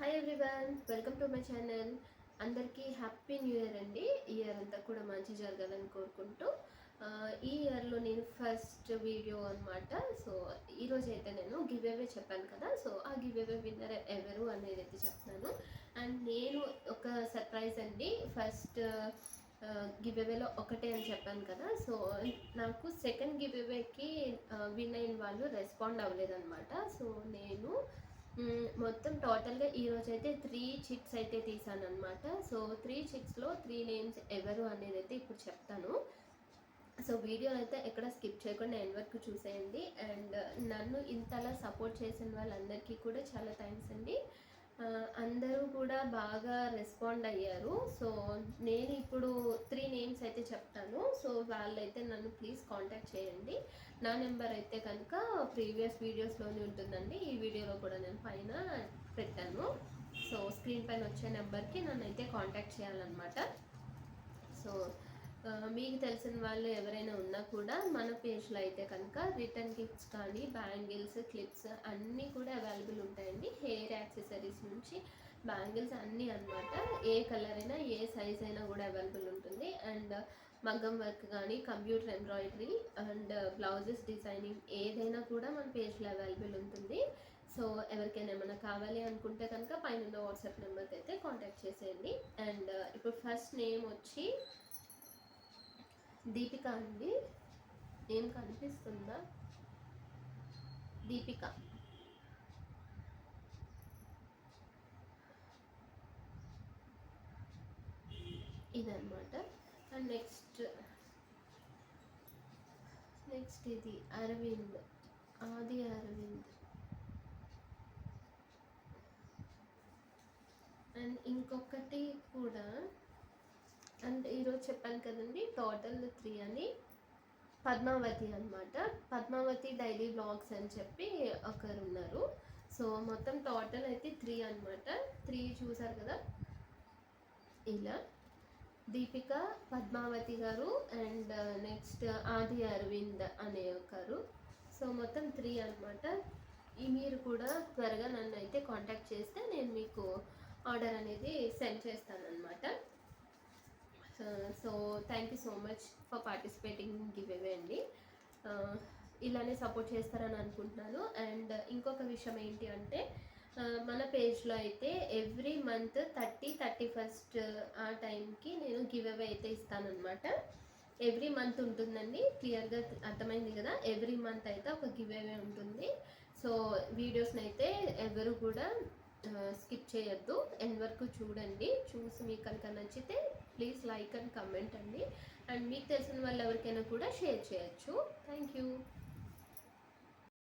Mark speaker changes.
Speaker 1: Hi everyone, welcome to my channel. అందరికీ happy new year అండి. ఈ ఇయర్ అంతా కూడా మంచి జరగాలని కోరుకుంటూ ఈ ఇయర్లో నేను ఫస్ట్ వీడియో అనమాట. సో ఈరోజు అయితే నేను గివ్ అవే చెప్పాను కదా, సో ఆ గివ్ అవే విన్నర్ ఎవరు అనేది అయితే చెప్తాను. అండ్ నేను ఒక సర్ప్రైజ్ అండి, ఫస్ట్ గివ్ అవేలో ఒకటే అని చెప్పాను కదా. సో నాకు సెకండ్ గివ్ అవేకి విన్ అయిన వాళ్ళు రెస్పాండ్ అవ్వలేదన్నమాట. సో నేను మొత్తం టోటల్గా ఈరోజు అయితే 3 చిట్స్ అయితే తీసాను అనమాట. సో 3 చిట్స్లో 3 నేమ్స్ ఎవరు అనేది అయితే ఇప్పుడు చెప్తాను. సో వీడియోని అయితే ఎక్కడ స్కిప్ చేయకుండా ఎండ్ వరకు చూసేయండి. అండ్ నన్ను ఇంతలా సపోర్ట్ చేసిన వాళ్ళందరికీ కూడా చాలా థ్యాంక్స్ అండి. అందరూ కూడా బాగా రెస్పాండ్ అయ్యారు. సో నేను ఇప్పుడు 3 నేమ్స్ అయితే చెప్తాను. సో వాళ్ళైతే నన్ను ప్లీజ్ కాంటాక్ట్ చేయండి. నా నెంబర్ అయితే కనుక ప్రీవియస్ వీడియోస్లోనే ఉంటుందండి. ఈ వీడియోలో కూడా నేను పైన పెట్టాను. సో స్క్రీన్ పైన వచ్చే నెంబర్కి నన్ను అయితే కాంటాక్ట్ చేయాలన్నమాట. సో మీకు తెలిసిన వాళ్ళు ఎవరైనా ఉన్నా కూడా మన పేజ్లో అయితే కనుక రిటర్న్ గిఫ్ట్స్ కానీ బ్యాంగిల్స్, క్లిప్స్ అన్నీ కూడా అవైలబుల్ ఉంటాయండి. హెయిర్ యాక్సెసరీస్ నుంచి బ్యాంగిల్స్ అన్నీ అనమాట. ఏ కలర్ అయినా ఏ సైజ్ అయినా కూడా అవైలబుల్ ఉంటుంది. అండ్ మగ్గం వర్క్ కానీ, computer embroidery and blouses designing ఏదైనా కూడా మన పేజ్లో అవైలబుల్ ఉంటుంది. సో ఎవరికైనా ఏమైనా కావాలి అనుకుంటే కనుక పైన వాట్సాప్ నెంబర్కి అయితే కాంటాక్ట్ చేసేయండి. అండ్ ఇప్పుడు ఫస్ట్ నేమ్ వచ్చి దీపిక అండి. ఏం కనిపిస్తుందా? దీపిక. ఇదన్నమాట. అండ్ నెక్స్ట్ ఇది అరవింద్, ఆది అరవింద్. అండ్ ఇంకొకటి కూడా, అండ్ ఈరోజు చెప్పాను కదండి టోటల్ 3 అని, పద్మావతి అనమాట. పద్మావతి డైలీ బ్లాగ్స్ అని చెప్పి ఒకరు ఉన్నారు. సో మొత్తం టోటల్ అయితే 3 అనమాట. 3 చూసారు కదా, ఇలా దీపిక, పద్మావతి గారు అండ్ నెక్స్ట్ ఆది అరవింద్ అనే ఒకరు. సో మొత్తం 3 అనమాట. మీరు కూడా త్వరగా నన్ను అయితే కాంటాక్ట్ చేస్తే నేను మీకు ఆర్డర్ అనేది సెండ్ చేస్తానన్నమాట. So thank you so much for participating giveaway అండి. ఇలానే సపోర్ట్ చేస్తారని అనుకుంటున్నాను. అండ్ ఇంకొక విషయం ఏంటి అంటే, మన పేజ్లో అయితే ఎవ్రీ మంత్ 31st ఆ టైంకి నేను గివ్ అవే అయితే ఇస్తానన్నమాట. ఎవ్రీ మంత్ ఉంటుందండి. క్లియర్గా అర్థమైంది కదా, ఎవ్రీ మంత్ అయితే ఒక గివ్ అవే ఉంటుంది. సో వీడియోస్ని అయితే ఎవరు కూడా స్కిప్ చేయొద్దు, ఎండ్ వరకు చూడండి. చూసి మీకు కనుక నచ్చితే ప్లీజ్ లైక్ అండ్ కమెంట్ అండి. అండ్ మీకు తెలిసిన వాళ్ళు ఎవరికైనా కూడా షేర్ చేయొచ్చు. Thank you.